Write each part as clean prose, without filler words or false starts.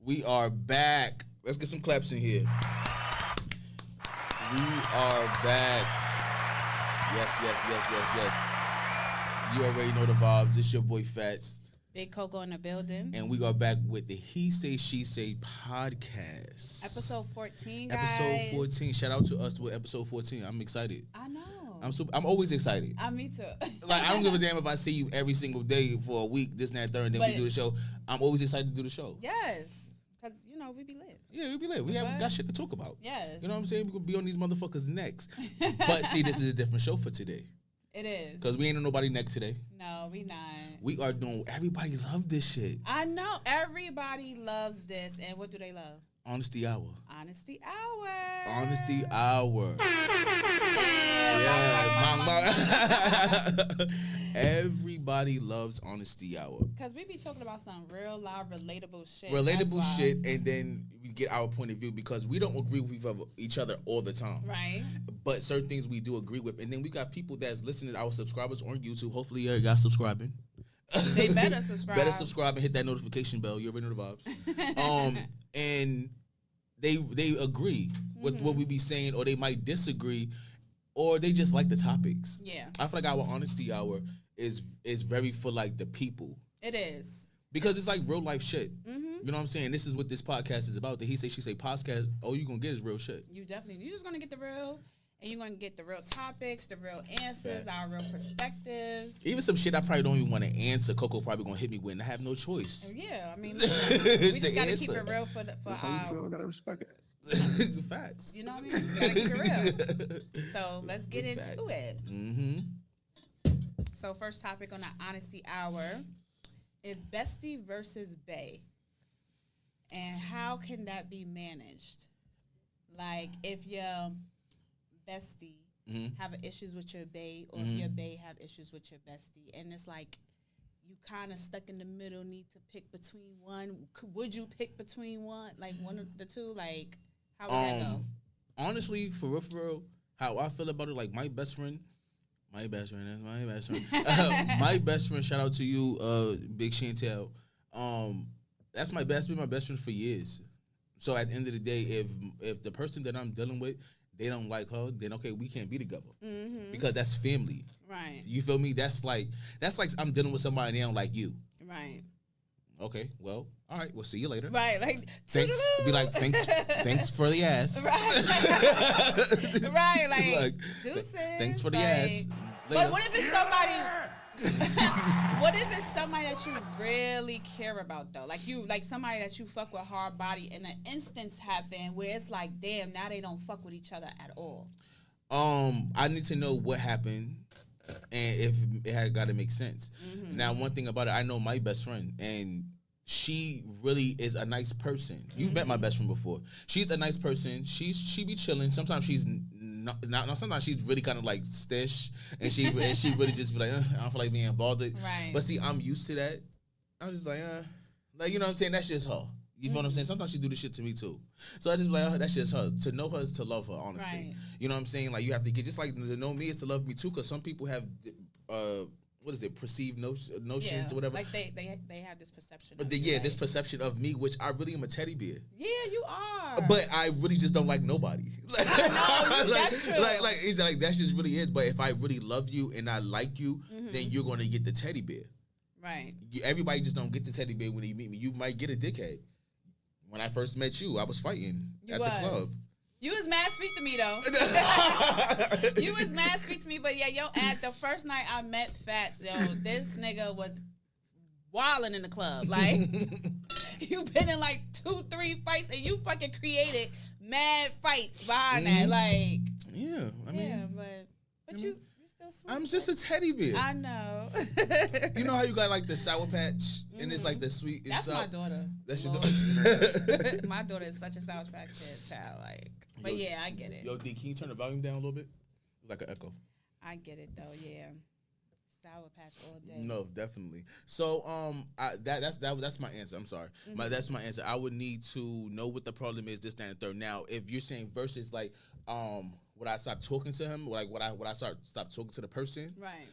We are back. Let's get some claps in here. We are back. Yes. You already know the vibes. It's your boy Fats. Big Coco in the building. And we are back with the He Say, She Say podcast. Episode 14, guys. Episode 14. Shout out to us with episode 14. I'm excited. I know. I'm always excited. Me too. Like, I don't give a damn if I see you every single day for a week, this and that, third, and then we do the show. I'm always excited to do the show. Yes. Because, we be lit. Yeah, we be lit. We got shit to talk about. Yes. You know what I'm saying? We gonna be on these motherfuckers' necks. But see, this is a different show for today. It is. Because we ain't on nobody neck today. No, we not. We are doing, everybody love this shit. I know. Everybody loves this. And what do they love? Honesty Hour. Honesty Hour. Honesty Hour. Yeah. Everybody loves Honesty Hour. Because we be talking about some real live, relatable shit. Relatable shit, and then we get our point of view because we don't agree with each other all the time. Right. But certain things we do agree with. And then we got people that's listening, our subscribers on YouTube. Hopefully you guys subscribing. They better subscribe. Better subscribe and hit that notification bell. You already know the vibes. And they agree with what we be saying, or they might disagree, or they just like the topics. Yeah. I feel like our Honesty Hour is very for like the people. It is. Because it's like real life shit. Mm-hmm. You know what I'm saying? This is what this podcast is about. The He Say, She Say podcast. All you gonna get is real shit. You're just gonna get the real. And you're going to get the real topics, the real answers, Facts. our real perspectives. Even some shit I probably don't even want to answer. Coco probably going to hit me with, and I have no choice. Yeah, I mean, we just got to keep it real for our... Gotta respect it. Facts. You know what I mean? We got to keep it real. So let's get into it. Mm-hmm. So first topic on the Honesty Hour is bestie versus bae. And how can that be managed? Like, if your bestie have issues with your bae, or if your bae have issues with your bestie, and it's like you kind of stuck in the middle, need to pick between one. Would you pick between one, like one of the two? Like, how would that go? Honestly, for real, how I feel about it, like my best friend, my best friend, shout out to you, Big Chantel. That's my best friend for years. So at the end of the day, if the person that I'm dealing with, they don't like her, then okay, we can't be together. Mm-hmm. Because that's family. Right. You feel me? That's like I'm dealing with somebody and they don't like you. Right. Okay, well, all right, we'll see you later. Right, like thanks. Be like, thanks for the ass. Right. Right, like deuces. Thanks for the like, ass. Later. But what if it's somebody? What if it's somebody that you really care about though? Like somebody that you fuck with hard body, and an instance happened where it's like, damn, now they don't fuck with each other at all. I need to know what happened and if it had got to make sense. Mm-hmm. Now, one thing about it, I know my best friend, and she really is a nice person. You've met my best friend before. She's a nice person. She be chilling. Sometimes she's not. Sometimes she's really kind of like stish, and she really just be like, I don't feel like being bothered. Right. But see, I'm used to that. I'm just like, like, you know what I'm saying? That's just her. You know what I'm saying? Sometimes she do this shit to me too. So I just be like, that's just her. To know her is to love her, honestly. Right. You know what I'm saying? Like, you have to get, just like to know me is to love me too, because some people have, perceived notions or whatever. Like they have this perception. But this perception of me, which I really am a teddy bear. Yeah, you are. But I really just don't like nobody. I know, that's true. Like that's just really is. But if I really love you and I like you, then you're going to get the teddy bear. Right. Everybody just don't get the teddy bear when they meet me. You might get a dickhead. When I first met you, I was fighting at the club. You was mad sweet to me, though. You was mad sweet to me, but yeah, at the first night I met Fats, this nigga was wilding in the club. Like, you been in like 2-3 fights, and you fucking created mad fights behind that. Like, yeah, I mean, yeah, but you still sweet. I'm just a teddy bear. I know. You know how you got like the Sour Patch, and it's like the sweet. And That's my daughter. That's your daughter. My daughter is such a Sour Patch Kid child. Like, but yeah, I get it. Yo, D, can you turn the volume down a little bit? It's like an echo. I get it though. Yeah. Sour Patch all day. No, definitely. So, that's my answer. I'm sorry, that's my answer. I would need to know what the problem is, this, that, and third. Now, if you're saying versus like, would I stop talking to him? Like would I stop talking to the person? Right.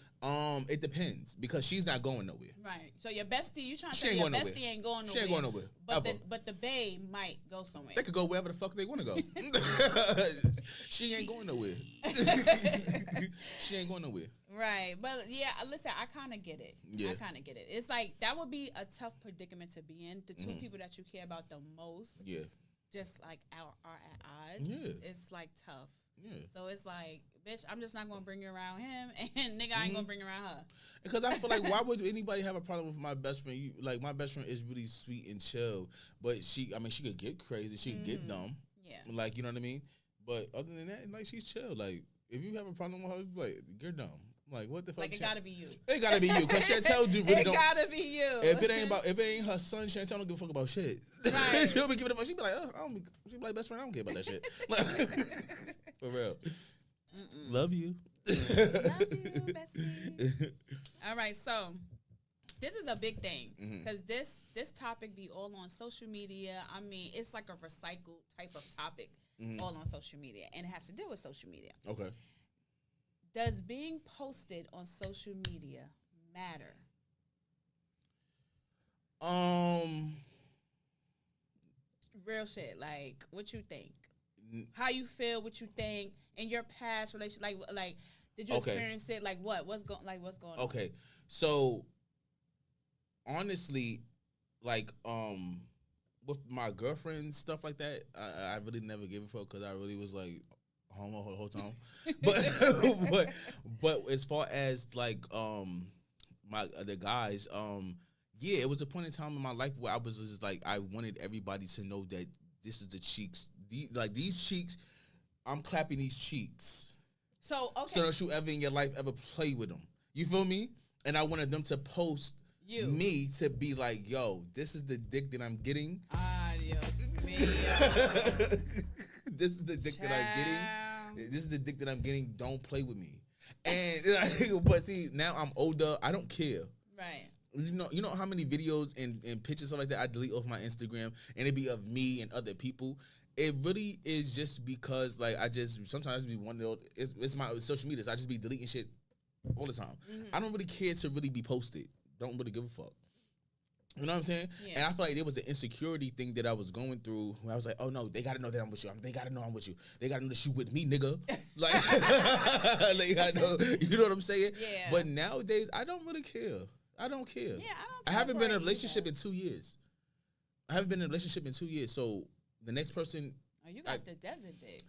It depends because she's not going nowhere. Right. So your bestie, you trying to She say ain't your going bestie nowhere. ain't going nowhere. She ain't going nowhere. But the bae might go somewhere. They could go wherever the fuck they want to go. She ain't going nowhere. She ain't going nowhere. Right. But yeah, listen, I kind of get it. Yeah. I kind of get it. It's like that would be a tough predicament to be in. The two people that you care about the most, Yeah. just like are at odds. Yeah. It's like tough. Yeah. So it's like, bitch, I'm just not gonna bring you around him, and nigga, I ain't gonna bring you around her. Because I feel like, why would anybody have a problem with my best friend? Like, my best friend is really sweet and chill, but she could get crazy, she could get dumb. Yeah. Like, you know what I mean? But other than that, like, she's chill. Like, if you have a problem with her, like, you're dumb. Like, what the fuck? Like, it gotta be you. It gotta be you, because Chantel really It don't. gotta be you. If it ain't her son, Chantel don't give a fuck about shit. Right. She'll be giving a fuck. She be like, she be like, best friend, I don't care about that shit. For real. Love you. Love you, bestie. All right, so this is a big thing because this topic be all on social media. I mean, it's like a recycled type of topic all on social media, and it has to do with social media. Okay. Does being posted on social media matter? Real shit. Like, what you think? How you feel? What you think in your past relationship? Like, did you experience it? Like, what's going on? Okay, so honestly, like, with my girlfriend stuff like that, I really never gave a fuck because I really was like homo the whole time. but as far as like my other guys, yeah, it was a point in time in my life where I was just like, I wanted everybody to know that this is the cheeks. These cheeks, I'm clapping these cheeks. So, okay. So don't you ever in your life ever play with them. You feel me? And I wanted them to post me to be like, yo, this is the dick that I'm getting. Adios, This is the dick that I'm getting. This is the dick that I'm getting. Don't play with me. And but see, now I'm older. I don't care. Right. You know how many videos and pictures stuff like that I delete off my Instagram, and it be of me and other people. It really is just because like I just sometimes be one of those. It's my social media. So I just be deleting shit all the time. I don't really care to really be posted. Don't really give a fuck. You know what I'm saying? Yeah. And I feel like there was the insecurity thing that I was going through where I was like, oh no, they gotta know that I'm with you. They gotta know I'm with you. They gotta know that you with me, nigga. Like, I know, you know what I'm saying? Yeah. But nowadays, I don't really care. I don't care. Yeah, I don't care. I haven't been in a relationship in 2 years. So the next person. Oh, you got the desert dick.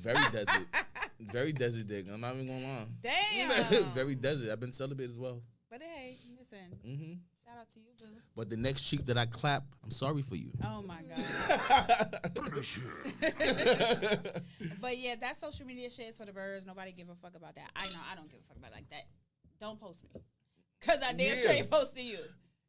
Very desert. Very desert dick. I'm not even gonna lie. Damn. Very desert. I've been celibate as well. But hey, listen. Shout out to you, boo. But the next cheek that I clap, I'm sorry for you. Oh my God. But yeah, that social media shit is for the birds. Nobody give a fuck about that. I know I don't give a fuck about it like that. Don't post me. Cause I damn straight posted you.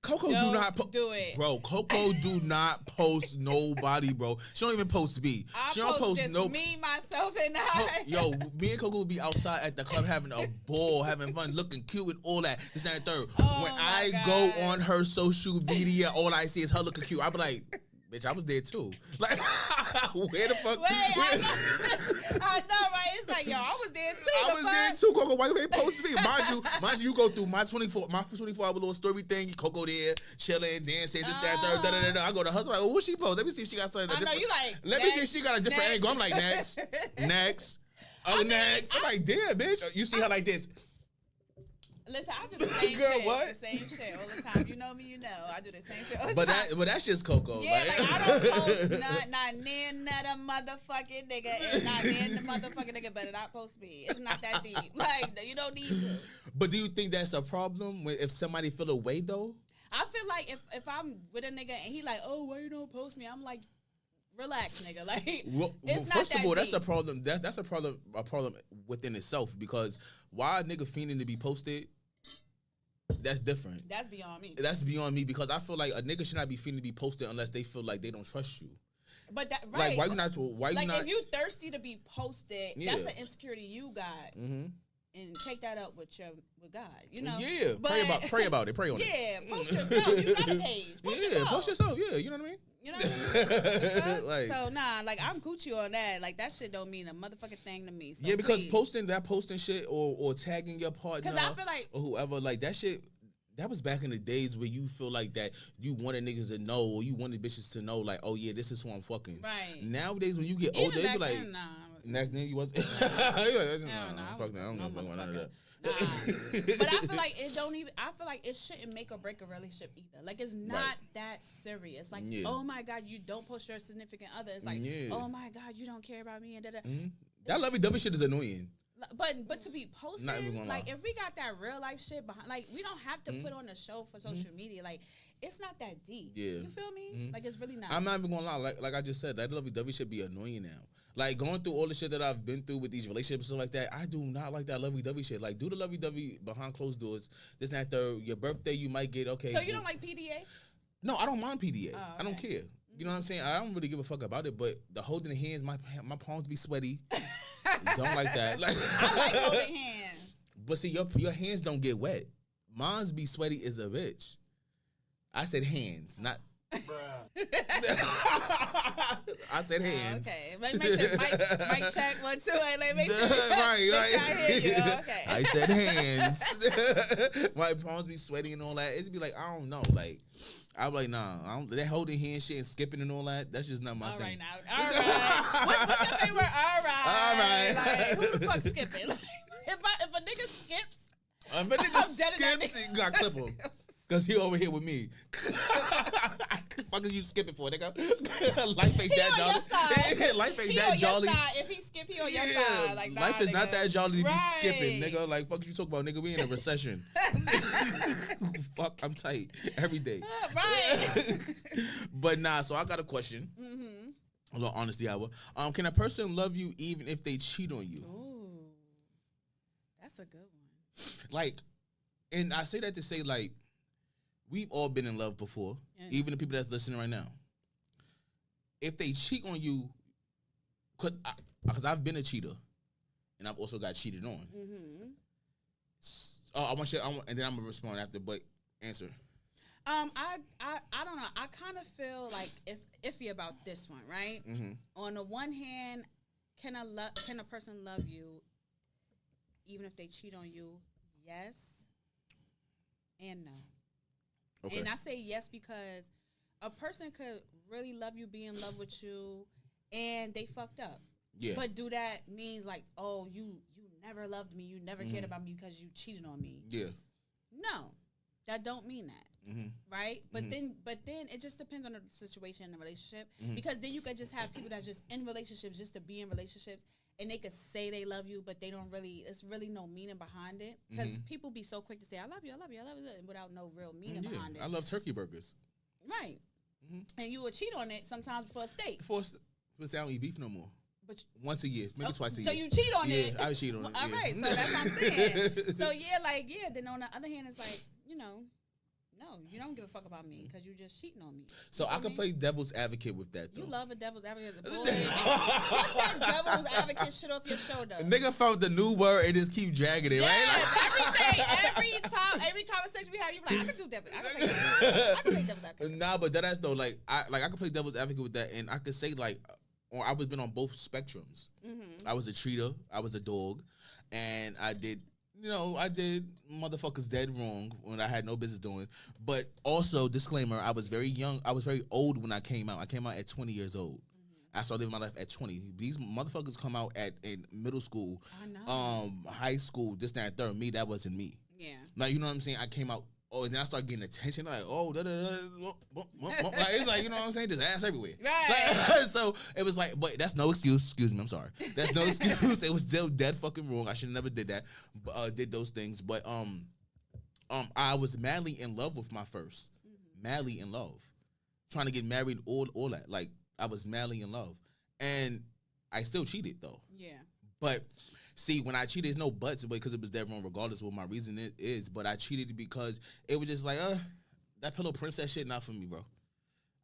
Coco Don't do not do it, bro. Coco do not post nobody, bro. She don't even post me. She don't post just me, myself, and I. Yo, me and Coco will be outside at the club having a ball, having fun, looking cute and all that. This and that third. Oh when I go on her social media, all I see is her looking cute. I be like, bitch, I was there too. Like, where the fuck? Wait, I know, right? It's like, yo, I was there too. I was there too, Coco. Why you ain't post me? Mind you, you go through my 24-hour little story thing. Coco there, chilling, dancing, this, that, third, da, da, da, da. I go to her, like, oh, what she post? Let me see if she got something. I know, you like, let me see if she got a different angle. I'm like, next. Next. I'm like, damn, bitch. You see her like this. Listen, I do the same shit. What? The same shit all the time. You know me, you know. I do the same shit all the time. But that's just Coco. Yeah, like I don't post not near another motherfucking nigga and not near the motherfucking nigga, but not post me. It's not that deep. Like, you don't need to. But do you think that's a problem if somebody feel away though? I feel like if I'm with a nigga and he like, oh, why you don't post me? I'm like, relax, nigga. Like, it's not first that of all, deep. that's a problem. That's a problem within itself because why a nigga fiending to be posted? That's different. That's beyond me. That's beyond me because I feel like a nigga should not be feeling to be posted unless they feel like they don't trust you. But that right? Like why you not? If you thirsty to be posted, that's an insecurity you got. And and take that up with God, you know. Yeah, but, pray about it, pray on it. Yeah, post yourself. You got a page. Post yourself. Yeah, you know what I mean. You know what I mean? Like, so nah, like I'm Gucci on that. Like that shit don't mean a motherfucking thing to me. So yeah, because posting shit or tagging your partner, because I feel like or whoever, like that shit. That was back in the days where you feel like that you wanted niggas to know, or you wanted bitches to know, like, oh yeah, this is who I'm fucking. Right. Nowadays, when you get older, you be like, back then you was. Fuck that. I don't know none of that. But I feel like it don't even. I feel like it shouldn't make or break a relationship either. Like it's not that serious. Like oh my god, you don't post your significant other. It's like oh my god, you don't care about me and da. That lovey-dovey shit is annoying. But to be posted, like if we got that real life shit behind, like we don't have to put on a show for social media. Like it's not that deep. Yeah, you feel me? Like it's really not. I'm not even gonna lie. Like I just said, that lovey-dovey shit be annoying now. Like going through all the shit that I've been through with these relationships and stuff like that, I do not like that lovey-dovey shit. Like do the lovey-dovey behind closed doors. This and that. Third, your birthday, you might get okay. So you don't like PDA? No, I don't mind PDA. Oh, okay. I don't care. You know what I'm saying? I don't really give a fuck about it, but the holding the hands, my palms be sweaty. Don't like that. Like I like holding hands. But see, your hands don't get wet. Mine's be sweaty as a bitch. I said hands, not. I said hands. Okay, make sure mic check 1 2. Like make sure. right. I hear you. Okay. I said hands. My palms be sweaty and all that. It'd be like I don't know, like. I'm like, nah, that holding hand shit and skipping and all that, that's just not my thing. All right. What's your favorite? All right. Like, who the fuck skipping? Like, if a nigga skips, if a nigga skips, you gotta clip him. Cause he over here with me. Fuck is you skipping for, nigga? Life ain't that jolly. Life ain't that jolly. If he skip, he on your side. Like, nah, life is not that jolly to be skipping, nigga. Like, fuck you talk about, nigga. We in a recession. Fuck, I'm tight every day. Right. But nah, so I got a question. A little honesty hour. Can a person love you even if they cheat on you? Ooh, that's a good one. Like, and I say that to say, like, we've all been in love before, even the people that's listening right now. If they cheat on you, because I've been a cheater, and I've also got cheated on. I want you, and then I'm gonna respond after. But answer. I don't know. I kind of feel like iffy about this one, right? On the one hand, can a person love you even if they cheat on you? Yes and no. Okay. And I say yes because a person could really love you, be in love with you, and they fucked up. Yeah. But do that means like, oh, you never loved me, you never cared about me because you cheated on me? Yeah. No, that don't mean that. Right? But then it just depends on the situation and the relationship. Because then you could just have people that's just in relationships just to be in relationships. And they could say they love you, but they don't really, it's really no meaning behind it. Because people be so quick to say, I love you, without no real meaning behind it. I love turkey burgers. Right. And you would cheat on it sometimes for a steak. But I don't eat beef no more. But once a year, maybe twice a year. So you cheat on it. Yeah, I cheat on it. All right, so that's what I'm saying. So then on the other hand, it's like, no, you don't give a fuck about me because you're just cheating on me. So I can play devil's advocate with that, though. You love a devil's advocate. Boy, get that devil's advocate shit off your shoulder. Nigga found the new word and just keep dragging it, right? Every conversation we have, you're like, I can do devil's advocate. I can play devil's advocate. Nah, but that's though, like I can play devil's advocate with that, and I could say like, I was been on both spectrums. I was a cheater, I was a dog, and I did motherfuckers dead wrong when I had no business doing. But also, disclaimer, I was very young. I was very old when I came out. I came out at 20 years old. I started living my life at 20. These motherfuckers come out in middle school, high school, this, that, and third. Me, that wasn't me. Yeah. Like, you know what I'm saying? I came out, and then I started getting attention. Like, like, it's like, you know what I'm saying? Just ass everywhere. Right. Like, so it was like, but that's no excuse. Excuse me, I'm sorry. That's no excuse. It was still dead fucking wrong. I should have never did that. Did those things. But I was madly in love with my first. Madly in love. Trying to get married, all that. Like, I was madly in love. And I still cheated, though. Yeah. But see, when I cheated, there's no buts because it was dead wrong, regardless of what my reason is. But I cheated because it was just like, that pillow princess shit not for me, bro.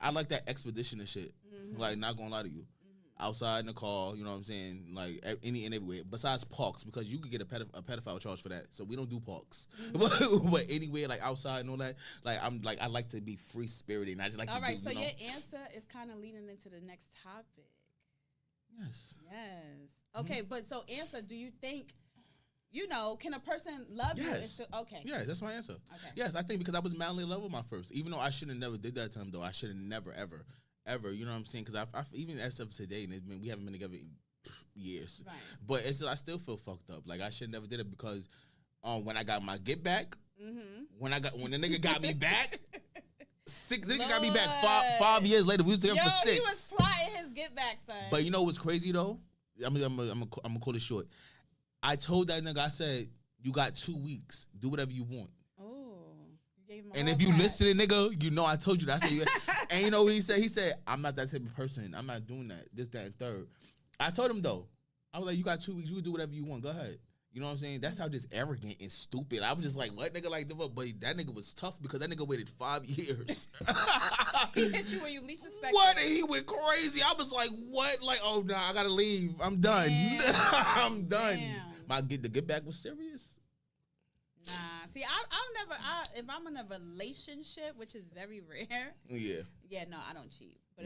I like that expedition and shit. Like, not gonna lie to you. outside in the car, you know what I'm saying? Like any and everywhere. Besides parks, because you could get a pedophile charge for that. So we don't do parks. But anywhere like outside and all that, like I like to be free spirited and I just like all to right, do, so you know? your answer is kind of leading into the next topic. Yes. Okay, but so answer, do you think, can a person love you? Yes. Okay. Yeah, that's my answer. Okay. Yes, I think because I was madly in love with my first. Even though I should have never did that time, though. I should have never, ever, you know what I'm saying? Because I've even as of today, and we haven't been together in years. Right. But I still feel fucked up. Like, I should never did it because when I got my get back, when the nigga got me back, the nigga got me back 5 years later. We was together for 6. He was plotting his get back, son. But you know what's crazy, though? I'm gonna call it short. I told that nigga, I said, you got 2 weeks. Do whatever you want. Oh, you gave him and if you listen, nigga, you know I told you that. I said, and you know what he said? He said, I'm not that type of person. I'm not doing that. This, that, and third. I told him, though. I was like, you got 2 weeks. You can do whatever you want. Go ahead. You know what I'm saying? That's how just arrogant and stupid. I was just like, what nigga like the fuck? But that nigga was tough because that nigga waited 5 years. He hit you when you least expected. What? And he went crazy. I was like, what? Like, oh, nah, I gotta leave. I'm done. I'm done. Damn. The get back was serious. Nah. See, if I'm in a relationship, which is very rare. Yeah. Yeah, no, I don't cheat. But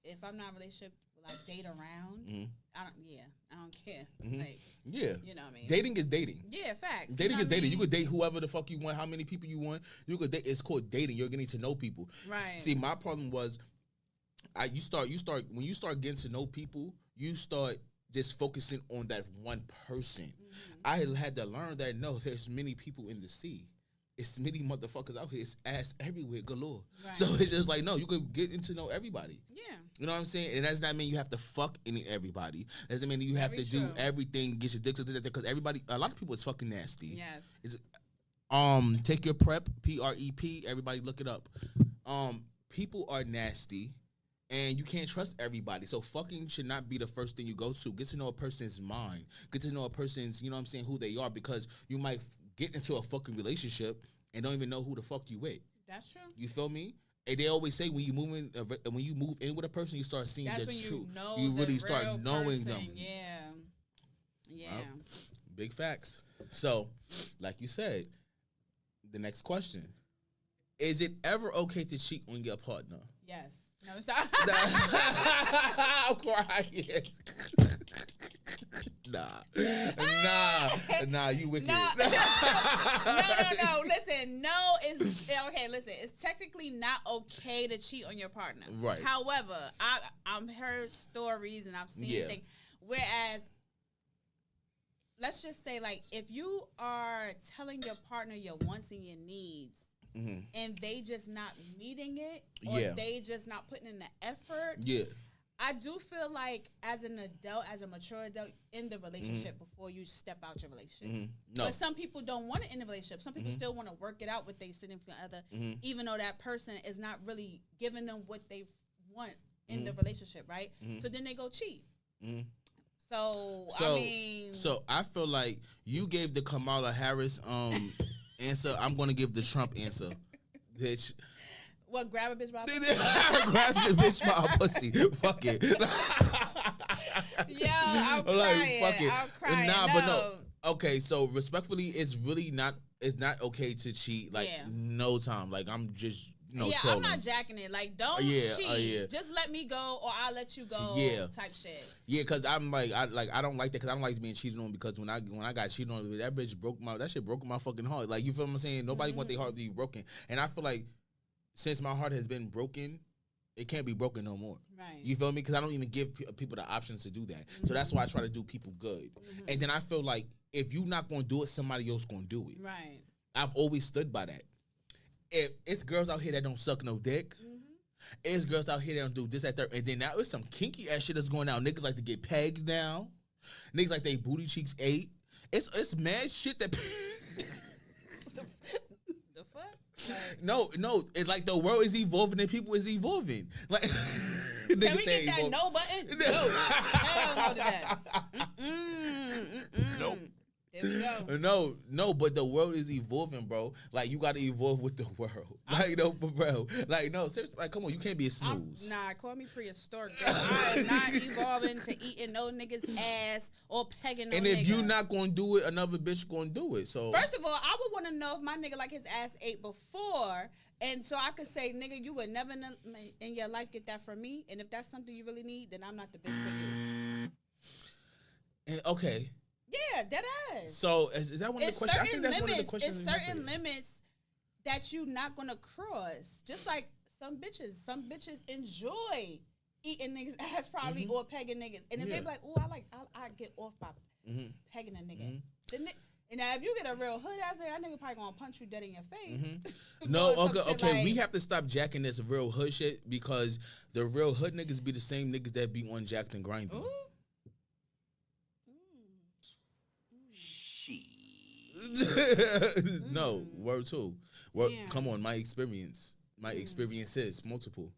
if I'm not in a relationship, like date around, I don't care. Like, yeah, you know what I mean. Dating is dating. Yeah, facts. Dating is dating. You could date whoever the fuck you want, how many people you want. You could date. It's called dating. You're getting to know people. Right. See, my problem was, when you start getting to know people, you start just focusing on that one person. I had to learn that no, there's many people in the sea. It's many motherfuckers out here. It's ass everywhere galore. Right. So it's just like, no, you could get into know everybody. Yeah. You know what I'm saying? And that does not mean you have to fuck everybody. That doesn't mean you have to do everything, get your dick to that. Because a lot of people is fucking nasty. Yes. It's, take your PrEP, PrEP. Everybody look it up. People are nasty. And you can't trust everybody. So fucking should not be the first thing you go to. Get to know a person's mind. Get to know a person's, you know what I'm saying, who they are. Because you might get into a fucking relationship and don't even know who the fuck you with. That's true. You feel me? And they always say when you move in with a person, you start seeing the truth. You really start knowing them. Yeah. Big facts. So, like you said, the next question. Is it ever okay to cheat on your partner? Yes. No, it's not. I'm crying. Nah, you wicked. No. Listen, listen. It's technically not okay to cheat on your partner. Right. However, I've heard stories and I've seen things. Whereas, let's just say, like, if you are telling your partner your wants and your needs, and they just not meeting it, or they just not putting in the effort. Yeah. I do feel like as an adult, as a mature adult in the relationship before you step out your relationship. No. But some people don't want it in the relationship. Some people still want to work it out with their significant other, even though that person is not really giving them what they want in the relationship, right? So then they go cheat. So I feel like you gave the Kamala Harris answer. I'm going to give the Trump answer. Bitch. What, grab a bitch by a pussy? Grab the bitch by a pussy. Fuck it. Yo, I'm crying. Fuck it. I'm crying. But no. Okay, so respectfully, it's not okay to cheat. Like, no time. Like, I'm just, trolling. I'm not jacking it. Like, don't cheat. Just let me go or I'll let you go type shit. Yeah, because I'm like, I don't like that because I don't like being cheated on because when I got cheated on, that shit broke my fucking heart. Like, you feel what I'm saying? Nobody want their heart to be broken. And I feel like since my heart has been broken, it can't be broken no more. Right. You feel me? Because I don't even give people the options to do that. So that's why I try to do people good. And then I feel like if you not going to do it, somebody else going to do it. Right. I've always stood by that. If it's girls out here that don't suck no dick, it's girls out here that don't do this, that, third. And then now it's some kinky ass shit that's going out. Niggas like to get pegged now. Niggas like they booty cheeks ate. It's mad shit that... No, it's like the world is evolving and people is evolving. Like, can we get that no button? No. Hell no to that. Nope. we go. No, but the world is evolving, bro. Like you got to evolve with the world. Like no, bro. Like no, seriously. Like come on, you can't be a snooze. Call me prehistoric. Girl. I am not evolving to eating no nigga's ass or pegging no nigga. And if you not gonna do it, another bitch gonna do it. So first of all, I would want to know if my nigga like his ass ate before, and so I could say, nigga, you would never in your life get that from me. And if that's something you really need, then I'm not the bitch for you. And, okay. Yeah, dead ass. So is that one of the questions? I think that's one of the questions. It's certain limits that you're not gonna cross. Just like some bitches enjoy eating niggas ass probably or pegging niggas. And if they be like, ooh, I get off by pegging a nigga. And now if you get a real hood ass nigga, that nigga probably gonna punch you dead in your face. No, okay, like, we have to stop jacking this real hood shit because the real hood niggas be the same niggas that be on jacked and grinding. No, word two. Come on, my experience. My experiences, multiple.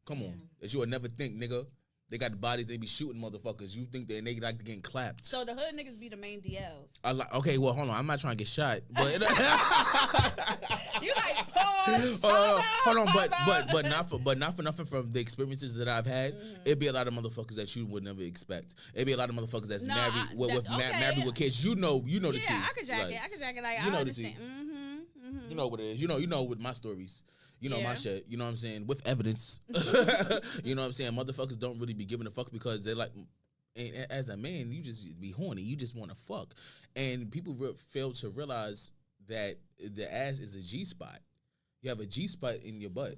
Come on. That you would never think, nigga. They got the bodies, they be shooting motherfuckers. You think that they like to get clapped. So the hood niggas be the main DLs. Okay, well, hold on. I'm not trying to get shot. But you like pause. Hold on, but not for nothing from the experiences that I've had. It'd be a lot of motherfuckers that you would never expect. It'd be a lot of motherfuckers that's married with kids. You know the tea. Yeah, I could jack it. Like you I know understand. You know what it is. You know with my stories. You know my shit. You know what I'm saying? With evidence. You know what I'm saying? Motherfuckers don't really be giving a fuck because they're like, as a man, you just be horny. You just want to fuck. And people fail to realize that the ass is a G spot. You have a G spot in your butt.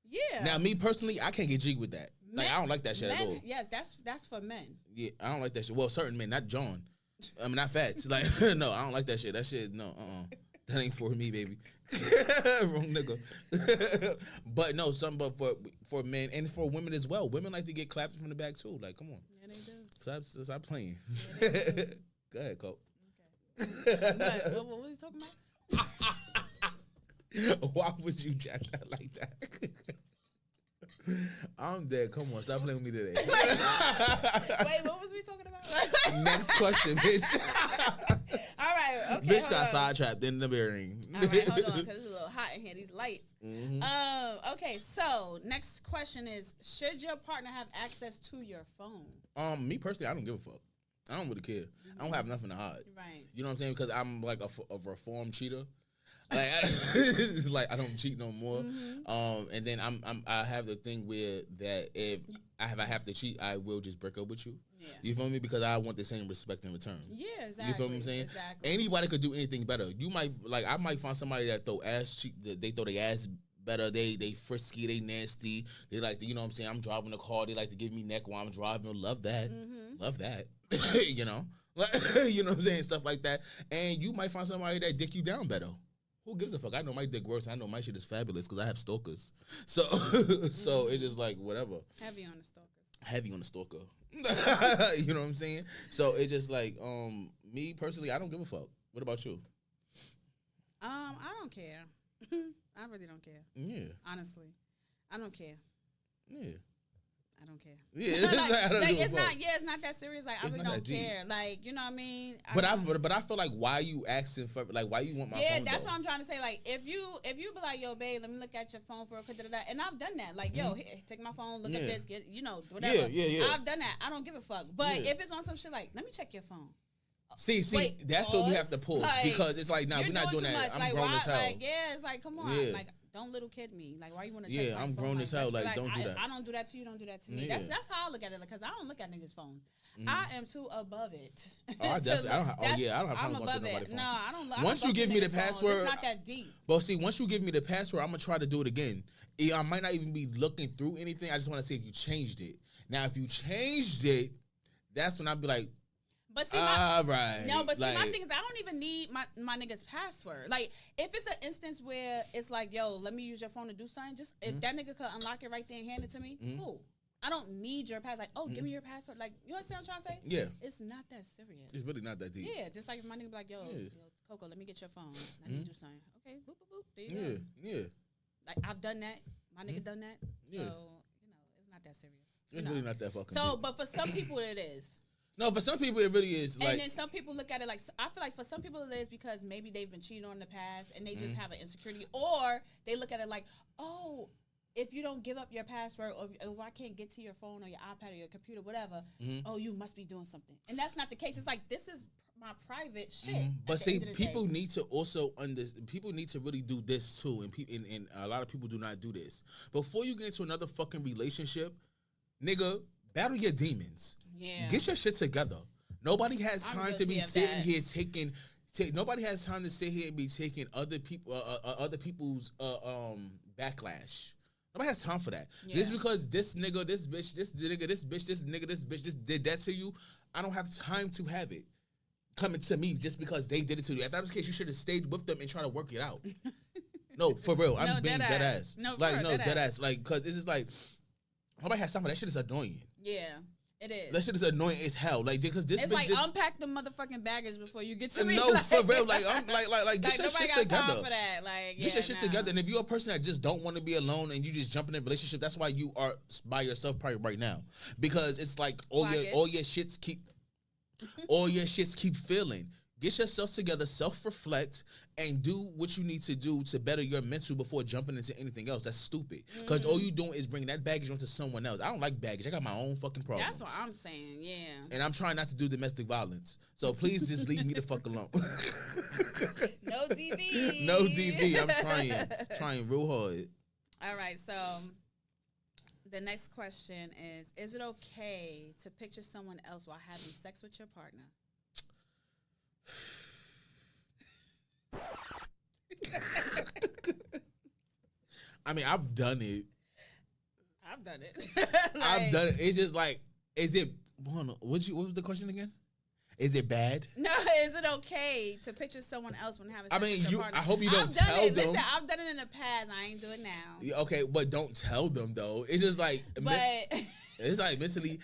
Yeah. Now, me personally, I can't get jig with that. Like, I don't like that shit at all. Yes, that's for men. Yeah, I don't like that shit. Well, certain men, not John. I mean, not Fats. Like, no, I don't like that shit. That shit, no, that ain't for me, baby. Wrong nigga. But no, for men and for women as well. Women like to get clapped from the back too. Like, come on. Yeah, they do. Stop playing. Yeah, Go ahead, Cope. Okay. What was he talking about? Why would you jack that like that? I'm dead. Come on, stop playing with me today. Wait, what was we talking about? Next question, bitch. All right, okay. Bitch got sidetrapped in the bearing. All right, hold on, because it's a little hot in here. These lights. Okay, so next question is: should your partner have access to your phone? Me personally, I don't give a fuck. I don't really care. I don't have nothing to hide. Right. You know what I'm saying? Because I'm like a reformed cheater. Like it's like I don't cheat no more. And then I have the thing where that if I have to cheat, I will just break up with you. Yeah. You feel me? Because I want the same respect in return. Yeah, exactly. You feel what I'm saying? Exactly. Anybody could do anything better. You might I might find somebody that they throw their ass better. They frisky, they nasty. They like to, you know what I'm saying? I'm driving a car. They like to give me neck while I'm driving. Love that. Love that. You know? You know what I'm saying? Stuff like that. And you might find somebody that dick you down better. Who gives a fuck? I know my dick works. I know my shit is fabulous because I have stalkers. So so it's just like whatever. Heavy on the stalkers. Heavy on the stalker. You know what I'm saying? So it's just like me personally, I don't give a fuck. What about you? I don't care. I really don't care. Yeah. Honestly, I don't care. Yeah. I don't care. Yeah, it's not that serious. Like, I really don't care. Like, you know what I mean? But I feel like why you asking for, like, why you want my phone? Yeah, that's what I'm trying to say. Like, if you be like, yo, babe, let me look at your phone for a quick, and I've done that. Like, yo, here, take my phone, look at this, get, you know, whatever. Yeah. I've done that. I don't give a fuck. But if it's on some shit like, let me check your phone. See, wait, that's what we have to pause because it's like, we're not doing that. I'm grown as hell. Like, it's like, come on, like. Don't little kid me. Like, why you want to check my I'm phone? grown as hell. Like, don't do that. I don't do that to you. Don't do that to me. That's how I look at it. Because I don't look at niggas' phones. I am too above it. Oh, I definitely. I don't have I'm problems above going it. through No, I don't. Once you give me the password, it's not that deep. But see, once you give me the password, I'm gonna try to do it again. I might not even be looking through anything. I just want to see if you changed it. Now, if you changed it, that's when I'll be like. But see, my thing is, I don't even need my nigga's password. Like, if it's an instance where it's like, yo, let me use your phone to do something, just if that nigga could unlock it right there and hand it to me, cool. I don't need your password. Like, oh, give me your password. Like, you understand what I'm trying to say? Yeah. It's not that serious. It's really not that deep. Yeah, just like if my nigga be like, yo, Coco, let me get your phone. I need to do something. Okay, boop, boop, boop. There you go. Yeah. Like, I've done that. My nigga done that. So, it's not that serious. It's really not that fucking So, deep. but for some people, it is. No, for some people it really is. Like, and then some people look at it like, I feel like for some people it is because maybe they've been cheated on in the past and they just have an insecurity, or they look at it like, oh, if you don't give up your password, or if I can't get to your phone or your iPad or your computer, whatever, oh, you must be doing something. And that's not the case. It's like, this is my private shit. But see, people need to also people need to really do this too, and a lot of people do not do this. Before you get into another fucking relationship, nigga, battle your demons. Yeah. Get your shit together. Nobody has time to be sitting here taking. Nobody has time to sit here and be taking other people's backlash. Nobody has time for that. Yeah. Just because this nigga, this bitch, this nigga, this bitch, this nigga, this bitch, just did that to you, I don't have time to have it coming to me just because they did it to you. If that was the case, you should have stayed with them and try to work it out. No, for real. I'm being dead ass. No, like, no, dead ass. Like, because it's just like, nobody has time for that. Shit is annoying. Yeah. It is. That shit is annoying as hell. Like, because this. It's like unpack the motherfucking baggage before you get to me. No, like, for real. Like, I'm like get your shit together. Time for that. Like, get your shit together. And if you're a person that just don't want to be alone and you just jump in a relationship, that's why you are by yourself probably right now. Because it's like all your shits keep feeling. Get yourself together, self-reflect, and do what you need to do to better your mental before jumping into anything else. That's stupid. Because all you doing is bringing that baggage onto someone else. I don't like baggage. I got my own fucking problems. That's what I'm saying, yeah. And I'm trying not to do domestic violence. So please just leave me the fuck alone. No DV. No DV. I'm trying real hard. All right, so the next question is it okay to picture someone else while having sex with your partner? I mean, I've done it. Like, I've done it. It's just like, is it? What was the question again? Is it bad? No, is it okay to picture someone else when having sex with your partner? I hope you don't tell them. Listen, I've done it in the past. I ain't doing it now. Yeah, okay, but don't tell them though. It's just like, it's like mentally,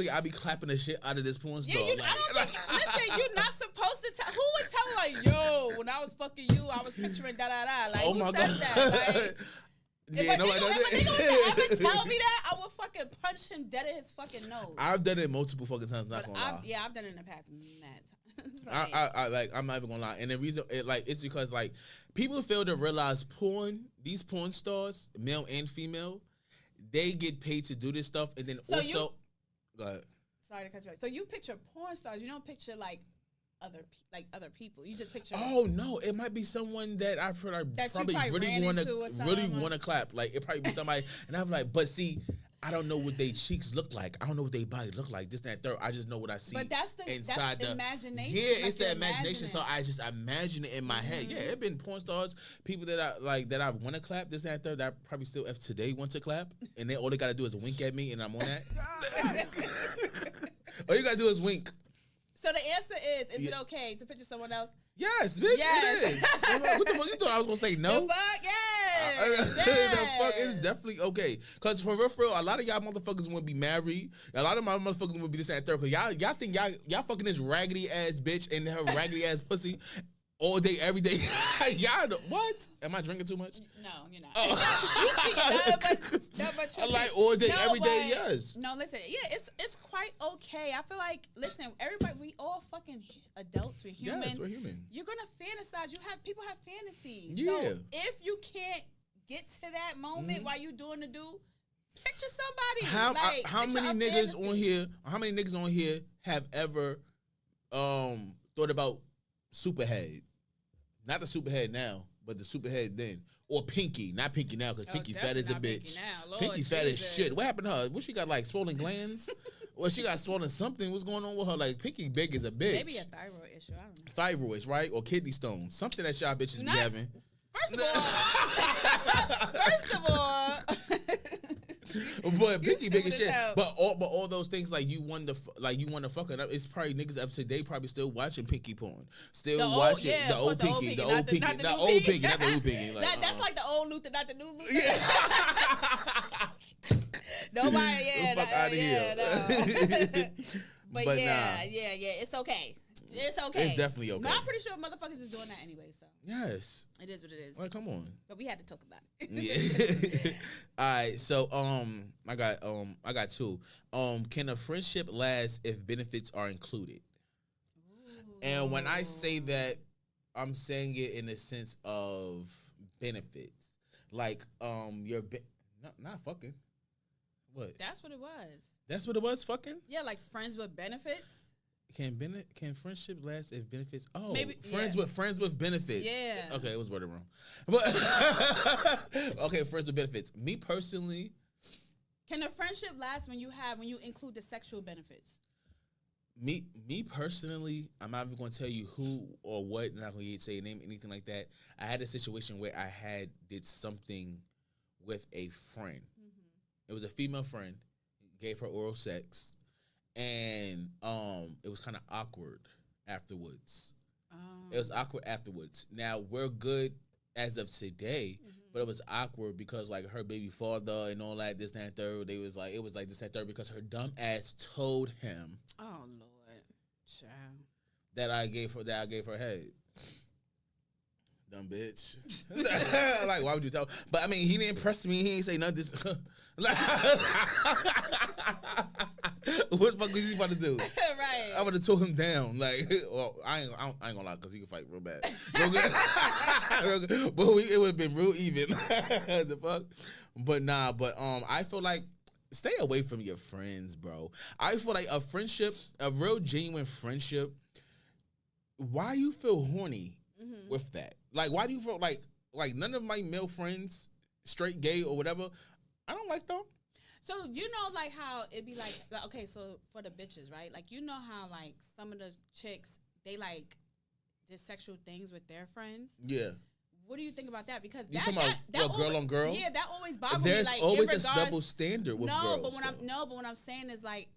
I be clapping the shit out of this porn star. Yeah, listen, you're not supposed to tell. Who would tell like, yo, when I was fucking you, I was picturing da da da. Like, who said that? Like, yeah, if a nigga ever tell me that, I would fucking punch him dead in his fucking nose. I've done it multiple fucking times. Not gonna lie. Yeah, I've done it in the past mad times. I'm not even gonna lie. And the reason, it's because like people fail to realize these porn stars, male and female, they get paid to do this stuff, and then go ahead. Sorry to cut you off. So you picture porn stars. You don't picture like other people. You just picture. Oh no, it might be someone that I probably really want to clap. Like it probably be somebody, and I'm like, but see, I don't know what they cheeks look like. I don't know what they body look like. This, that, and third. I just know what I see. But that's the imagination. Yeah, it's the imagination. So I just imagine it in my head. Yeah, it been porn stars, people that I want to clap. This, that, and third. That I probably still today want to clap, and then all they gotta do is wink at me, and I'm on that. All you gotta do is wink. So the answer is it okay to picture someone else? Yes, bitch, it is. What the fuck you thought I was gonna say no? The fuck, yes. The fuck, it's definitely okay. Cause for real, a lot of y'all motherfuckers want to be married. A lot of my motherfuckers want to be this and third. Cause y'all think y'all fucking this raggedy ass bitch and her raggedy ass pussy all day, every day. Y'all what? Am I drinking too much? No, you're not. Oh. You speaking but I like all day, every day, yes. No, listen, yeah, it's quite okay. I feel like, listen, everybody, we all fucking adults. We're human. Yes, we're human. You're gonna fantasize. People have fantasies. Yeah. So if you can't get to that moment while you doing the do, picture somebody. How many niggas on here? How many niggas on here have ever thought about Superhead? Not the Superhead now, but the Superhead then. Or Pinky. Not Pinky now, because Pinky fat as a bitch. Pinky fat as shit. What happened to her? What, she got like swollen glands? Or she got swollen something? What's going on with her? Like Pinky big as a bitch. Maybe a thyroid issue. I don't know. Thyroids, right? Or kidney stones. Something that y'all bitches be having. First of all. But Pinky big as shit. But all those things like you want to fuck it up. It's probably niggas up today probably still watching Pinky porn. Still watching the old Pinky, the old Pinky, not the new Pinky. Like, that's like the old Luther, not the new Luther. Yeah. Nobody, fuck out of here. No. But yeah, it's okay. It's okay. It's definitely okay. No, I'm pretty sure motherfuckers is doing that anyway. So yes, it is what it is. like, come on. But we had to talk about it. Yeah. All right. So I got two. Can a friendship last if benefits are included? Ooh. And when I say that, I'm saying it in the sense of benefits, like not fucking. What? That's what it was. That's what it was. Fucking. Yeah, like friends with benefits. Can friendship last if benefits? Oh, maybe friends with benefits. Yeah. Okay, it was worded wrong. But okay, friends with benefits. Me personally. Can a friendship last when you include the sexual benefits? Me personally, I'm not even going to tell you who or what. I'm not going to say a name, anything like that. I had a situation where I did something with a friend. Mm-hmm. It was a female friend. Gave her oral sex, and it was kind of awkward afterwards. It was awkward afterwards. Now we're good as of today, but it was awkward because like her baby father and all that, this, that, and third. It was like this, that, and third because her dumb ass told him. Oh Lord, child. That I gave her head. Dumb bitch. Like, why would you tell? But I mean, he didn't press me. He ain't say nothing. What the fuck was he about to do? Right. I would have told him down. Like, well, I ain't gonna lie, because he can fight real bad. But it would have been real even. The fuck? But nah, I feel like stay away from your friends, bro. I feel like a real genuine friendship, why you feel horny with that? Like, why do you feel like none of my male friends, straight, gay, or whatever, I don't like them. So, like how it be like, okay, so for the bitches, right? Like, how, like, some of the chicks, they, like, did sexual things with their friends? Yeah. What do you think about that? Because that girl on girl? Yeah, that always bothers me. There's always a double standard with girls. But what I'm saying is, like,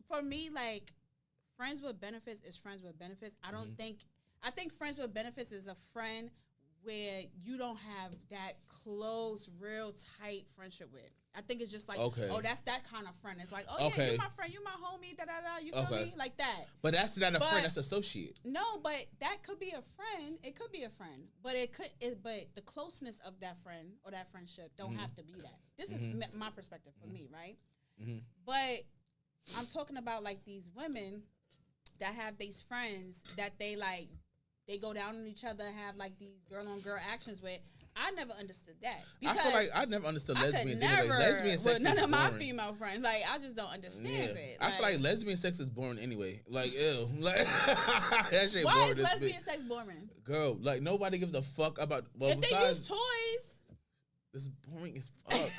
for me, like, friends with benefits is friends with benefits. I think friends with benefits is a friend where you don't have that close, real tight friendship with. I think it's just like, oh, that's that kind of friend. It's like, oh, yeah, you my friend, you my homie, da-da-da, you feel me? Like that. But that's not a friend, that's associate. No, but that could be a friend. It could be a friend. But but the closeness of that friend or that friendship don't have to be that. This is my perspective for me, right? Mm-hmm. But I'm talking about, like, these women that have these friends that they, like, they go down on each other, have, like, these girl-on-girl actions with. I never understood that. I feel like I never understood lesbians. Lesbian sex is none of my boring. Female friends. Like, I just don't understand it. I feel like lesbian sex is boring anyway. Like, ew. Like, that shit why boring. Is lesbian sex boring? Girl, like, nobody gives a fuck about. Well, if they use toys. This is boring as fuck.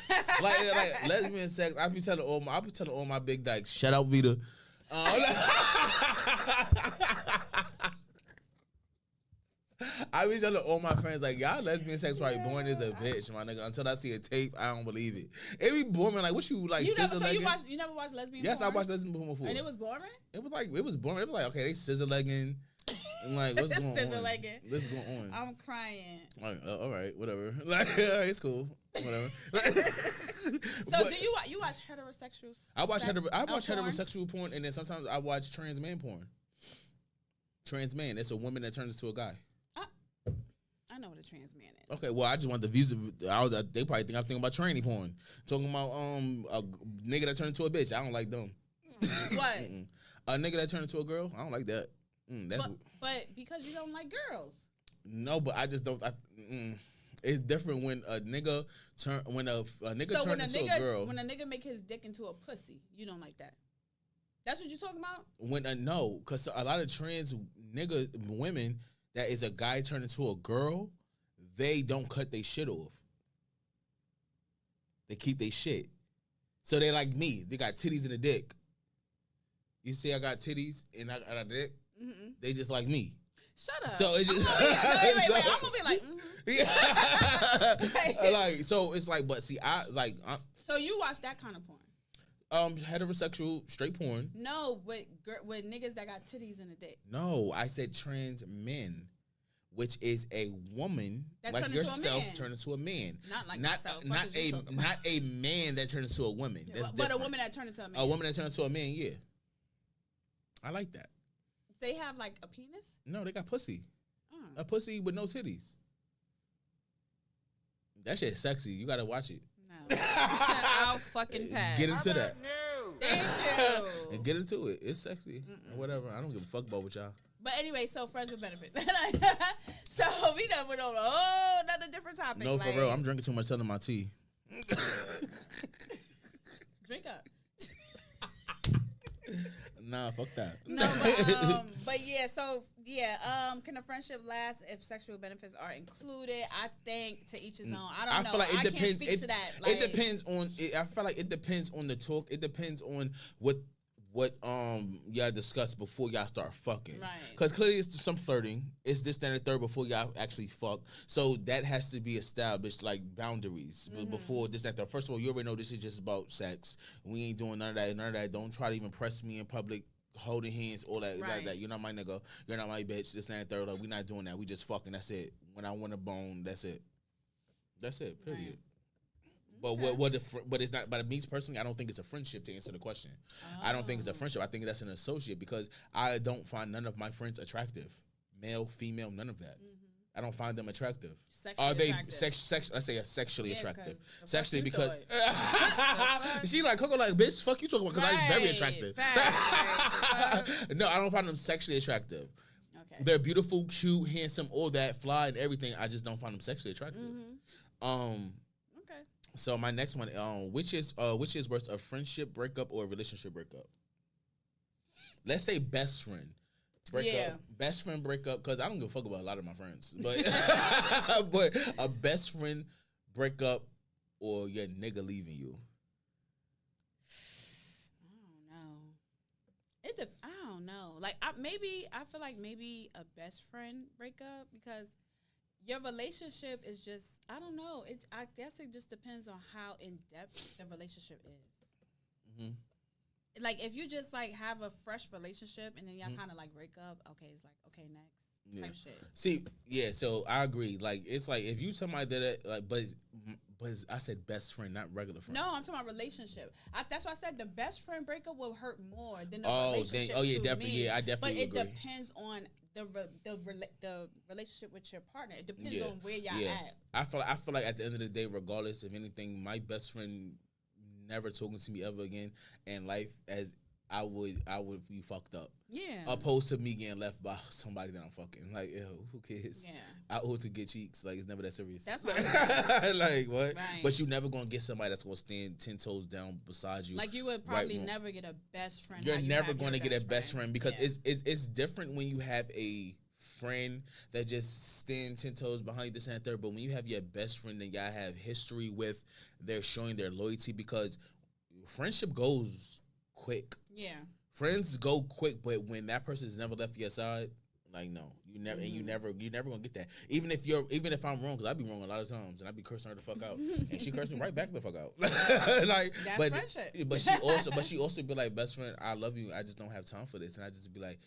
like lesbian sex. I be telling all my big dykes. Shout out Vita. I be telling all my friends, like, y'all lesbian sex probably boring as a bitch, my nigga. Until I see a tape, I don't believe it. It be boring. Like, what you like? You never watched lesbian? Yes, porn? I watched lesbian porn before. And it was boring. It was boring. It was like, okay, they scissor legging. And like, what's going on? What's going on? I'm crying. Like, all right, whatever. Like, it's cool. Whatever. So, do you watch heterosexual? I watch heterosexual porn, and then sometimes I watch trans man porn. Trans man, it's a woman that turns into a guy. I know what a trans man is. Okay, well, I just want the views. They probably think I'm thinking about tranny porn. Talking about a nigga that turned into a bitch. I don't like them. What? A nigga that turned into a girl. I don't like that. But because you don't like girls. No, but I just don't. It's different when a nigga turn into a girl. When a nigga make his dick into a pussy, you don't like that. That's what you're talking about. No, because a lot of trans women. That is a guy turned into a girl, they don't cut their shit off. They keep their shit. So they like me. They got titties and a dick. You see I got titties and I got a dick? Mm-hmm. They just like me. Shut up. So it's just... Wait. I'm going to be like, yeah. Like, so it's like, but see, so you watch that kind of porn? Heterosexual straight porn. No, with niggas that got titties and a dick. No, I said trans men, which is a woman that like yourself turned into a man. Not like myself. Not a man that turned into a woman. That's but a woman that turned into a man. A woman that turned into a man. Yeah, I like that. They have like a penis? No, they got pussy. A pussy with no titties. That shit's sexy. You gotta watch it. No. I'll fucking pass. Get into that. Thank you. And get into it. It's sexy. Whatever. I don't give a fuck about with y'all. But anyway, so friends with benefits. So we done went on another different topic. No, for real. I'm drinking too much telling my tea. Drink up. Nah, fuck that. No, but yeah, so yeah, can a friendship last if sexual benefits are included? I think to each his own. I don't know. Feel like it depends. Can't speak to that. Like, it depends on. I feel like it depends on the talk. It depends on what y'all discuss before y'all start fucking. Right. Because clearly it's some flirting. It's this, then, and third before y'all actually fuck. So that has to be established, like boundaries before this, that, third. First of all, you already know this is just about sex. We ain't doing none of that. None of that. Don't try to even press me in public. Holding hands, all that, right. like that. You're not my nigga. You're not my bitch. This, that, and third. Like, we not doing that. We just fucking. That's it. When I want a bone, that's it. That's it. Period. Right. But okay. But it's not. But me personally, I don't think it's a friendship. To answer the question, I don't think it's a friendship. I think that's an associate because I don't find none of my friends attractive, male, female, none of that. I don't find them attractive. Are they let's say sexually attractive? Sexually because she like Coco like bitch. Fuck you talking about because I'm very attractive. No, I don't find them sexually attractive. Okay. They're beautiful, cute, handsome, all that, fly and everything. I just don't find them sexually attractive. Okay. So my next one, which is worse, a friendship breakup or a relationship breakup? Let's say best friend. Best friend breakup, because I don't give a fuck about a lot of my friends, but but a best friend breakup or your nigga leaving you. I don't know. Like I feel like maybe a best friend breakup because your relationship is just I don't know. I guess it just depends on how in depth the relationship is. Mm-hmm. Like if you just like have a fresh relationship and then y'all kind of like break up, okay, it's like okay next type shit. See, yeah, so I agree. Like it's like if you somebody that like, but I said best friend, not regular friend. No, I'm talking about relationship. That's why I said the best friend breakup will hurt more than the relationship. Definitely. Yeah, I definitely agree. But it depends on the relationship with your partner. It depends on where y'all at. I feel like at the end of the day, regardless of anything, my best friend never talking to me ever again in life as I would be fucked up. Yeah. Opposed to me getting left by somebody that I'm fucking. Like, ew, who cares? Yeah. I owe to get cheeks. Like, it's never that serious. That's what like, what? Right. But you never going to get somebody that's going to stand 10 toes down beside you. Like, you would probably never get a best friend. You're never going to get a best friend because it's different when you have a friend that just stand 10 toes behind this and third. But when you have your best friend that y'all have history with, they're showing their loyalty because friendship goes quick. Yeah. Friends go quick, but when that person's never left your side, like no, you never, and you never gonna get that. Even if I'm wrong, because I be wrong a lot of times, and I be cursing her the fuck out, and she cursing right back the fuck out. Like, that's friendship. But she also be like, best friend, I love you, I just don't have time for this, and I just be like,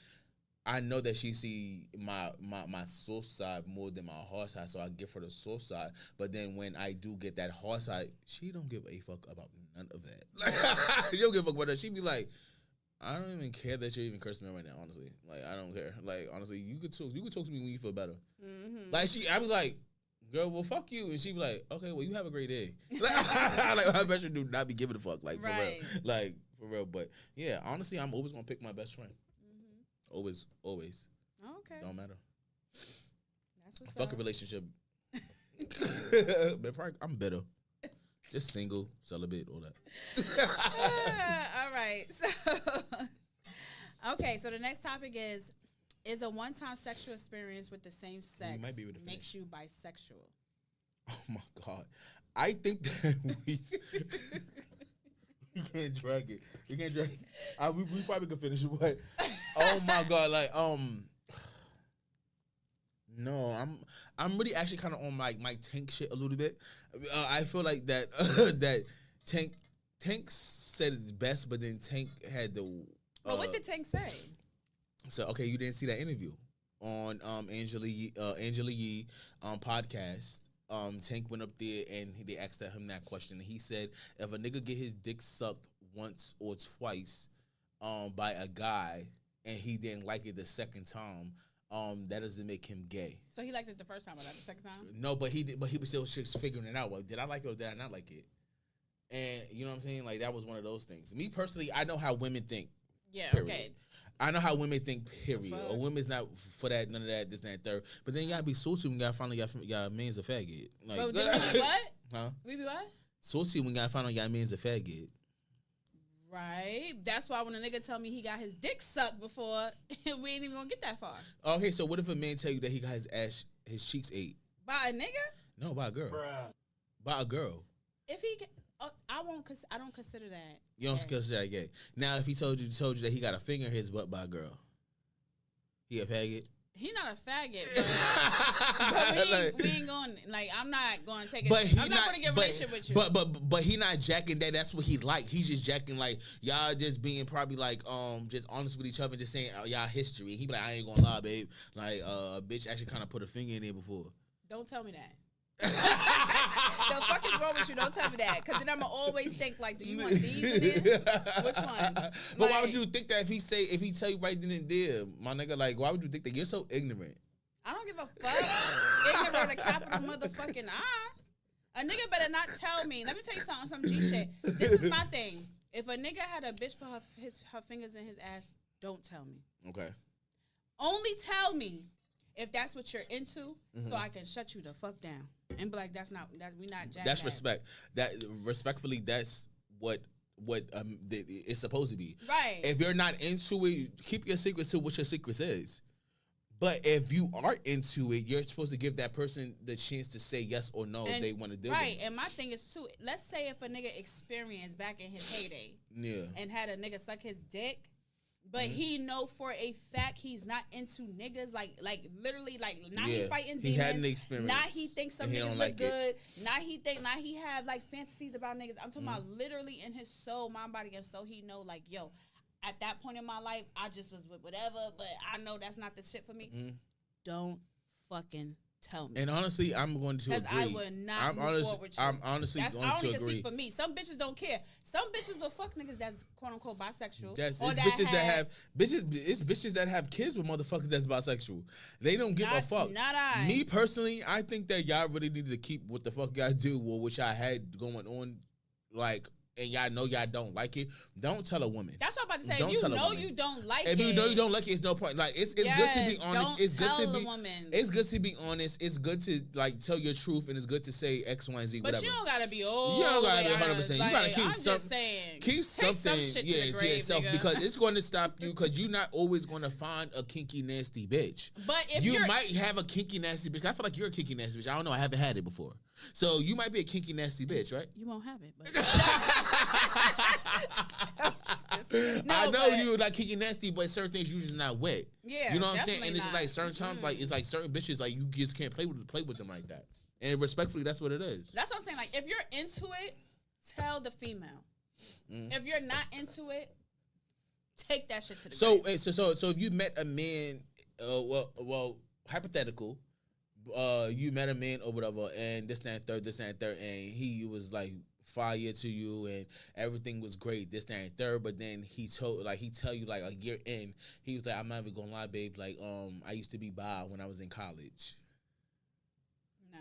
I know that she see my soft side more than my hard side, so I give her the soft side. But then when I do get that hard side, she don't give a fuck about none of that. Like, she don't give a fuck about that. She be like, I don't even care that you're even cursing me right now, honestly. Like, I don't care. Like, honestly, you could talk to me when you feel better. Mm-hmm. Like, I be like, girl, well, fuck you. And she be like, okay, well, you have a great day. Like, my best friend do not be giving a fuck. Like, for real. Like, for real. But, yeah, honestly, I'm always going to pick my best friend. Mm-hmm. Always. Okay. Don't matter. That's what's fuck a relationship. But I'm bitter. Just single, celibate, all that. All right. So, okay. So the next topic is a one-time sexual experience with the same sex makes you bisexual? Oh my God. I think that we can't drag it. We can't drag it. We probably could finish it, but oh my God, like no, I'm really actually kind of on my Tank shit a little bit. I feel like that that Tank said it best, but then Tank had the. But what did Tank say? So okay, you didn't see that interview on Angela Yee podcast. Tank went up there and they asked him that question, and he said if a nigga get his dick sucked once or twice by a guy, and he didn't like it the second time, that doesn't make him gay. So he liked it the first time, but not the second time? No, but he was still figuring it out. Well, did I like it or did I not like it? And you know what I'm saying? Like, that was one of those things. Me personally, I know how women think. Yeah, period. okay. I know how women think, period. A woman's not for that, none of that, this, that, and third. But then you gotta be saucy when you gotta find out your man's a faggot. Like, but we be what? Huh? We be what? Saucy when you gotta find out your man's a faggot. Right. That's why when a nigga tell me he got his dick sucked before, we ain't even gonna get that far. Okay, so what if a man tell you that he got his cheeks ate? By a nigga? No, by a girl. Bruh. By a girl. If he, I don't consider that. You don't consider that gay. Now, if he told you that he got a finger in his butt by a girl, he a faggot. He not a faggot, but we ain't going. Like, I'm not going to take it. But he I'm not going to get a relationship with you. But he not jacking that. That's what he like. He just jacking like y'all just being probably like just honest with each other, just saying y'all history. He be like, I ain't gonna lie, babe. Like bitch actually kind of put a finger in there before. Don't tell me that. The fuck is wrong with you? Don't tell me that, because then I'ma always think like, do you want these in it? Which one? But like, why would you think that if he tell you right then and there, my nigga? Like, why would you think that? You're so ignorant. I don't give a fuck. Ignorant, a capital motherfucking I. A nigga better not tell me. Let me tell you something, some G shit. This is my thing. If a nigga had a bitch put her fingers in his ass, don't tell me. Okay. Only tell me if that's what you're into, so I can shut you the fuck down and be like, we not jacking. That's respect. That respectfully, that's what it's supposed to be. Right. If you're not into it, keep your secrets to what your secrets is. But if you are into it, you're supposed to give that person the chance to say yes or no if they want to do it. Right. And my thing is too, let's say if a nigga experienced back in his heyday, and had a nigga suck his dick, but he know for a fact he's not into niggas, like literally, like not he fighting demons. He had an experience. Not he thinks some niggas look like good. Not he have like fantasies about niggas. I'm talking about literally in his soul, mind, body, and soul. He know like, yo, at that point in my life, I just was with whatever, but I know that's not the shit for me. Don't fucking tell me. And honestly, I'm going to agree. Because I would not move forward with you. I'm honestly going to agree. I only can speak for me. Some bitches don't care. Some bitches will fuck niggas that's quote unquote bisexual. It's bitches that have kids with motherfuckers that's bisexual. They don't give a fuck. Not I. Me personally, I think that y'all really need to keep what the fuck y'all do or what y'all had going on, like. And y'all know y'all don't like it. Don't tell a woman. That's what I'm about to say. If you know you don't like it. If you know you don't like it, it's no point. Like it's good to be honest. It's good to be. It's good to be honest. It's good to like tell your truth, and it's good to say X, Y, and Z. Whatever. But you don't gotta be old. You don't gotta be 100%. Like, you gotta keep keep something. Some to yourself nigga. Because it's going to stop you. Because you're not always going to find a kinky nasty bitch. But if you might have a kinky nasty bitch. I feel like you're a kinky nasty bitch. I don't know. I haven't had it before. So you might be a kinky nasty bitch, right? You won't have it. But I know you like kinky nasty, but certain things you just not wet. Yeah, you know what I'm saying. And it's not. like certain times, like it's like certain bitches, like you just can't play with them like that. And respectfully, that's what it is. That's what I'm saying. Like if you're into it, tell the female. If you're not into it, take that shit to the grave. So if you met a man, well, hypothetical. You met a man or whatever, and this, that, and third, and he was like fire to you, and everything was great, this, that, and third. But then he tell you like a year in, he was like, I'm not even gonna lie, babe. Like, I used to be bi when I was in college. No,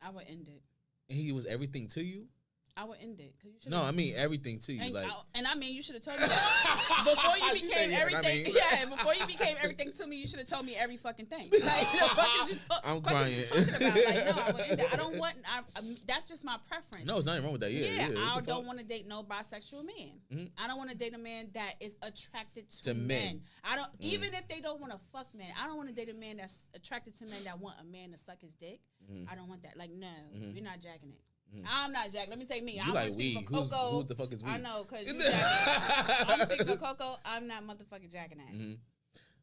I would end it. And he was everything to you. I would end it. No, I mean everything to you. You should have told me that before you became everything. Before you became everything to me, you should have told me every fucking thing. Like, the fuck is you I'm crying. Talking about? Like, no, I would end it. I don't want. That's just my preference. No, there's nothing wrong with that. Yeah, I don't want to date no bisexual man. Mm-hmm. I don't want to date a man that is attracted to men. I don't even if they don't want to fuck men. I don't want to date a man that's attracted to men that want a man to suck his dick. I don't want that. Like, no, you're not jacking it. I'm not Jack. Let me say me. I'm like speaking for Coco. Who the fuck is we? I know, because you I'm speaking for Coco. I'm not motherfucking jacking that.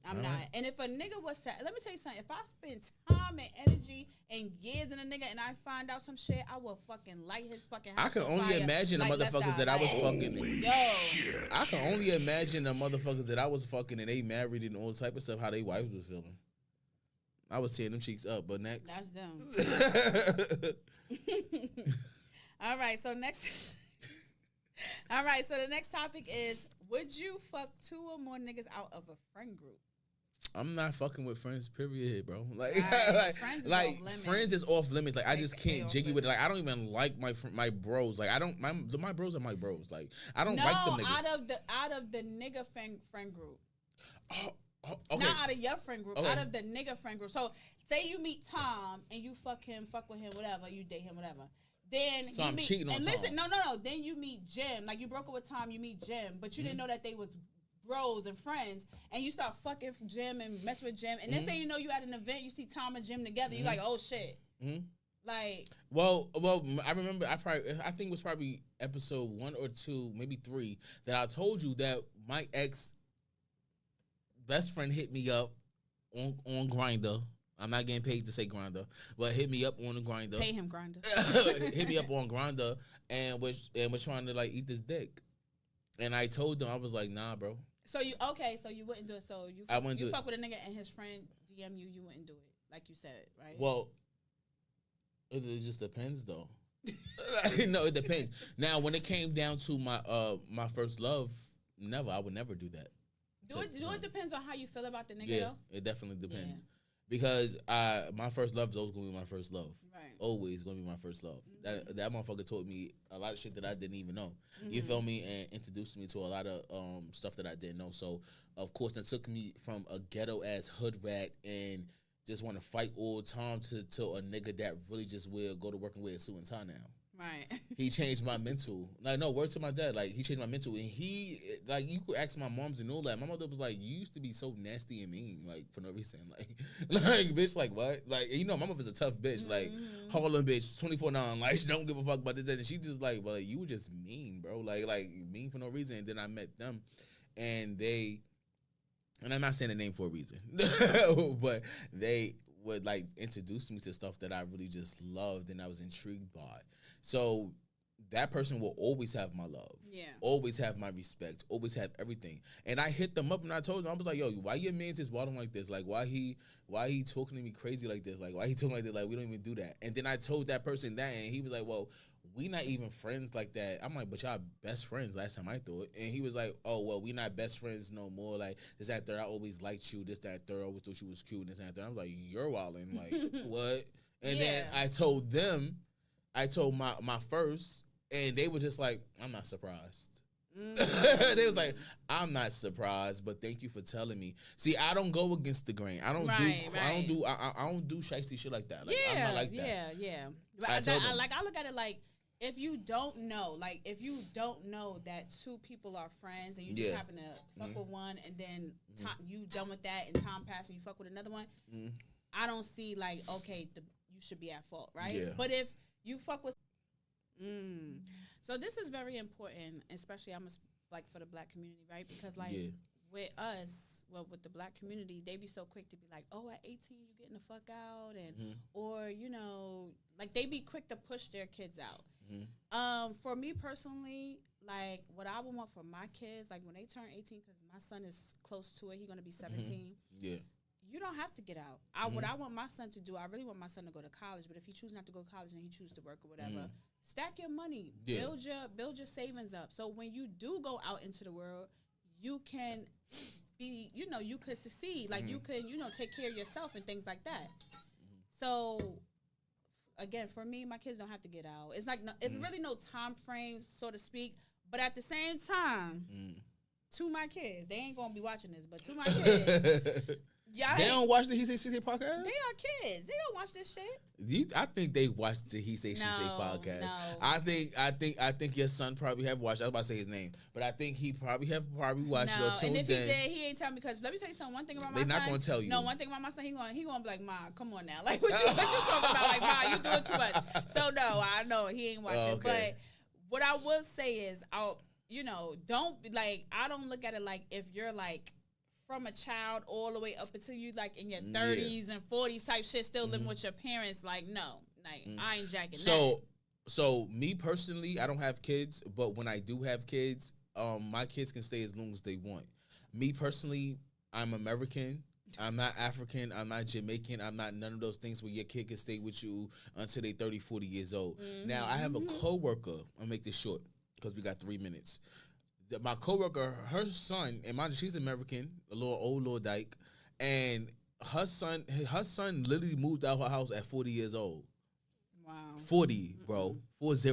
I'm not. And if a nigga was to, let me tell you something. If I spend time and energy and years in a nigga and I find out some shit, I will fucking light his fucking house. I can only imagine the motherfuckers that I was fucking. Yo. I can only imagine the motherfuckers that I was fucking and they married and all type of stuff, how they wives was feeling. I was tearing them cheeks up, but next. That's dumb. All right, so the next topic is, Would you fuck 2 or more niggas out of a friend group? I'm not fucking with friends, period, bro. Like, Right. Friends is off limits. friends is off limits. Like, I just They can't off jiggy with it. limits. Like, I don't even like my bros. Like, I don't my bros are my bros. Like, I don't No, like them niggas. out of the nigga friend group. Okay. Not out of your friend group, Okay. out of the nigga friend group. So say you meet Tom and you fuck with him, whatever, you date him, whatever. Then So you I'm meet, cheating on and Tom. listen, no. Then you meet Jim. Like you broke up with Tom, you meet Jim, but you didn't know that they was bros and friends, and you start fucking Jim and mess with Jim, and then say you know you at an event, you see Tom and Jim together, you like, oh shit. Like, well, I remember. I think it was probably episode 1 or 2, maybe 3, that I told you that my ex best friend hit me up on Grindr. I'm not getting paid to say Grindr, but hit me up on the Grindr. pay him Grindr. Hit me up on Grindr and was trying to like eat this dick, and I told them I was like, nah, bro. So you wouldn't do it. So you fuck with a nigga and his friend DM you, you wouldn't do it, like you said, right? Well, it just depends though. No, it depends. Now, when it came down to my first love, I would never do that. It depends on how you feel about the nigga Yeah, though? it definitely depends. Yeah. Because my first love is always gonna be my first love. Right. Always gonna be my first love. That motherfucker taught me a lot of shit that I didn't even know. You feel me? And introduced me to a lot of stuff that I didn't know. So of course that took me from a ghetto ass hood rat and just want to fight all the time to a nigga that really just will go to work and wear a suit and tie now. Right. He changed my mental. Like, no, word to my dad. Like, he changed my mental. And he, like, you could ask my moms and all that. My mother was like, you used to be so nasty and mean, like, for no reason. Like bitch, like, what? Like, you know, my mother's a tough bitch. Like, Harlem bitch, 24/9. Like, she don't give a fuck about this, that. And she just like, well, you were just mean, bro. Like, mean for no reason. And then I met them. And I'm not saying the name for a reason. But they would, like, introduce me to stuff that I really just loved and I was intrigued by. So that person will always have my love. Yeah. Always have my respect. Always have everything. And I hit them up and I told them, I was like, yo, why your man's just walking like this? Like, why he talking to me crazy like this? Like, why he talking like this? Like, we don't even do that. And then I told that person that, and he was like, well, we not even friends like that. I'm like, but y'all best friends last time I thought. And he was like, oh, well, we not best friends no more. Like, this, that, third, I always liked you. This, that, third, I always thought you was cute. And this, that, third. I was like, you're wildin'. Like, what? And then I told them, my first, and they were just like, I'm not surprised. They was like, I'm not surprised, but thank you for telling me. See, I don't go against the grain. I don't do shiesty shit like that. Like, I'm not like that. Yeah. But I look at it like, if you don't know that 2 people are friends and you just happen to fuck with one and then you done with that and time passed and you fuck with another one, I don't see like, okay, you should be at fault, right? Yeah. But if you fuck with so this is very important, especially like for the Black community, right? Because like with us, with the Black community, they be so quick to be like, oh, at 18 you getting the fuck out, and or you know, like they be quick to push their kids out. For me personally, like what I would want for my kids, like when they turn 18, because my son is close to it, he's gonna be 17. Yeah. You don't have to get out. What I want my son to do, I really want my son to go to college, but if he chooses not to go to college and he chooses to work or whatever, stack your money, build your savings up. So when you do go out into the world, you can be, you could succeed. Like you can, take care of yourself and things like that. So again, for me, my kids don't have to get out. It's like, it's really no time frame, so to speak. But at the same time, to my kids, they ain't gonna be watching this, but to my kids, they don't watch the He Say She Say podcast. They are kids. They don't watch this shit. I think they watch the He Say She Say podcast. No. I think your son probably have watched. I was about to say his name, but I think he probably watched it. No, and if he did, he ain't tell me, because let me tell you something. One thing about my son, they're not gonna tell you. No, one thing about my son, he gonna be like, Ma, come on now, like what you talking about? Like, Ma, you doing too much. So no, I know he ain't watching. Okay. But what I will say is, don't like. I don't look at it like if you're like, from a child all the way up until you like in your 30s and 40s type shit, still living with your parents. Like, no, like I ain't jacking that. So me personally, I don't have kids, but when I do have kids, my kids can stay as long as they want. Me personally, I'm American. I'm not African. I'm not Jamaican. I'm not none of those things where your kid can stay with you until they 30, 40 years old. Now, I have a coworker. I'll make this short because we got 3 minutes. my coworker, her son, and mind you, she's American, a little dyke, and her son literally moved out her house at 40 years old. Wow. 40, bro. 40.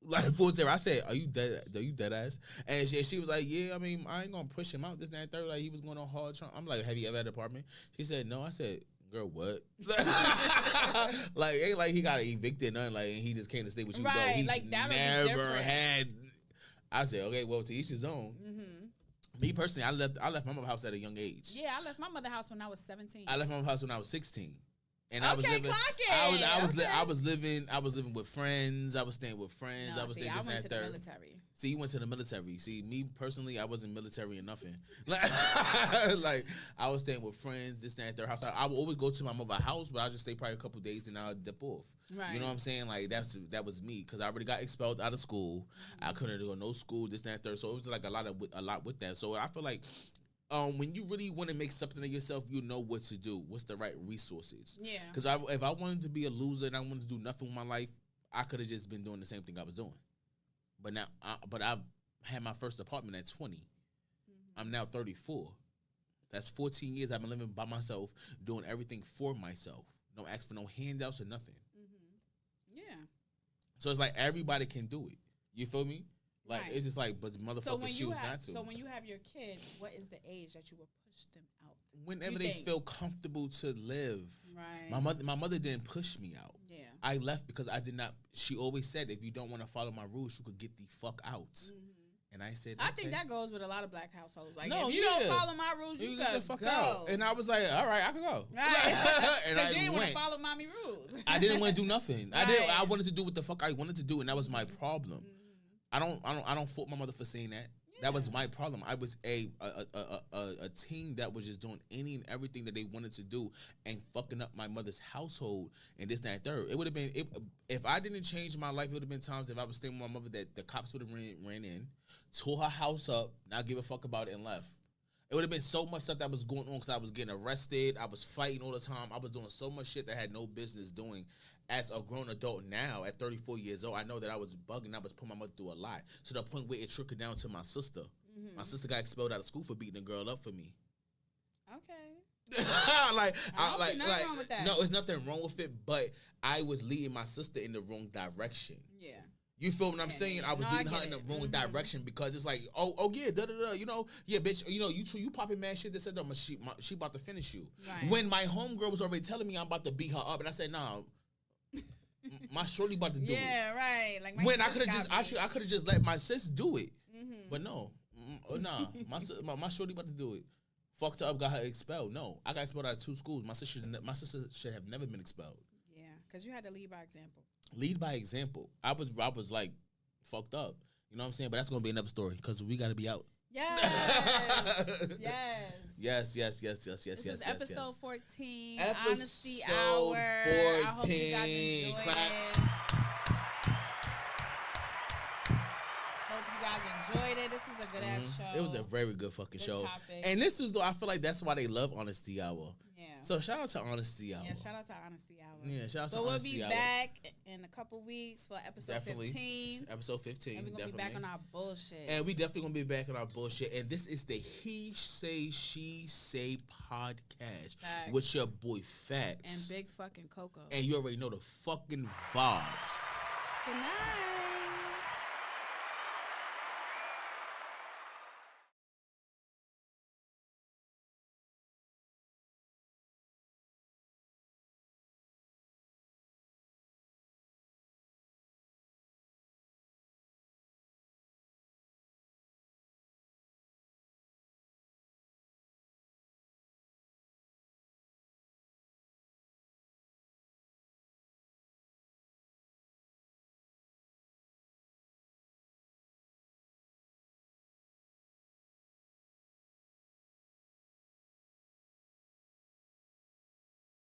Like 40. I said, are you dead ass? And she was like, yeah, I mean, I ain't gonna push him out, this, that, and third. Like, he was going on hard. I'm like, have you ever had an apartment? She said, no. I said, girl, what? Like, ain't like he got evicted, nothing. Like, and he just came to stay with you. Right, He's like, that would be never different. had. I said, okay, well, to each his own. Me personally, I left my mother's house at a young age. Yeah, I left my mother's house when I was 17. I left my mother's house when I was 16. And okay, I was living. clock it. I was living with friends. I was staying with friends. No, I was see, staying I this went and to that the third. military. See, you went to the military. See, me personally, I wasn't military or nothing. Like, like I was staying with friends, this, that, and third house. I would always go to my mother's house, but I just stay probably a couple days and I'll dip off. Right. You know what I'm saying? Like that was me because I already got expelled out of school. I couldn't go no school, this, that, and third. So it was like a lot with that. So I feel like. When you really want to make something of yourself, you know what to do. What's the right resources? Yeah. Because if I wanted to be a loser and I wanted to do nothing with my life, I could have just been doing the same thing I was doing. But now, I've had my first apartment at 20. I'm now 34. That's 14 years I've been living by myself, doing everything for myself. No ask for no handouts or nothing. Yeah. So it's like everybody can do it. You feel me? Like, Right. it's just like, but motherfuckers choose not to. So when you have your kid, what is the age that you will push them out? Whenever they feel comfortable to live. Right. My mother didn't push me out. Yeah. I left because I did not. She always said, if you don't want to follow my rules, you could get the fuck out. And I said, okay. I think that goes with a lot of black households. Like, No, if you yeah. don't follow my rules, you get gotta the fuck go. out. And I was like, all right, I can go. Right. And Because you I didn't want went. to follow mommy rules. I didn't want to do nothing. Right. I wanted to do what the fuck I wanted to do, and that was my problem. I don't fault my mother for saying that. Yeah. That was my problem. I was a teen that was just doing any and everything that they wanted to do and fucking up my mother's household and this, that, and third. It would have been if I didn't change my life. It would have been times if I was staying with my mother that the cops would have ran in, tore her house up, not give a fuck about it, and left. It would have been so much stuff that was going on because I was getting arrested. I was fighting all the time. I was doing so much shit that I had no business doing. As a grown adult now, at 34 years old, I know that I was bugging. I was putting my mother through a lot. To the point where it trickled down to my sister. My sister got expelled out of school for beating a girl up for me. Okay. Like, I don't see nothing wrong with that. No, there's nothing wrong with it, but I was leading my sister in the wrong direction. Yeah. You feel what I'm saying? I was leading her in the wrong direction because it's like, oh yeah, you know, yeah, bitch, you know, you popping mad shit that said, no, she about to finish you. Right. When my homegirl was already telling me I'm about to beat her up, and I said, nah, my shorty about to do it. Yeah, right. Like my when I could have just let my sis do it, but no, nah, my shorty about to do it. Fucked her up, got her expelled. No, I got expelled out of 2 schools. My sister should have never been expelled. Yeah, because you had to lead by example. Lead by example. I was like fucked up. You know what I'm saying? But that's gonna be another story because we gotta be out. Yes. Yes. Yes. This is episode 14. Episode Honesty Hour. 14. I hope you guys enjoyed Clap. it. Hope you guys enjoyed it. This was a good ass show. It was a very good fucking Good show. topic. And this is, I feel like that's why they love Honesty Hour. Yeah. So shout out to Honesty Hour. Yeah, shout out to Honesty Hour. Yeah, shout out to But we'll Honesty be Hour. back in a couple weeks for episode Definitely. 15. Episode 15. And we're going to be back on our bullshit. And we definitely gonna be back on our bullshit. And this is the He Say She Say podcast Facts. with your boy Fats And Big fucking Coco. And you already know the fucking vibes. Good night.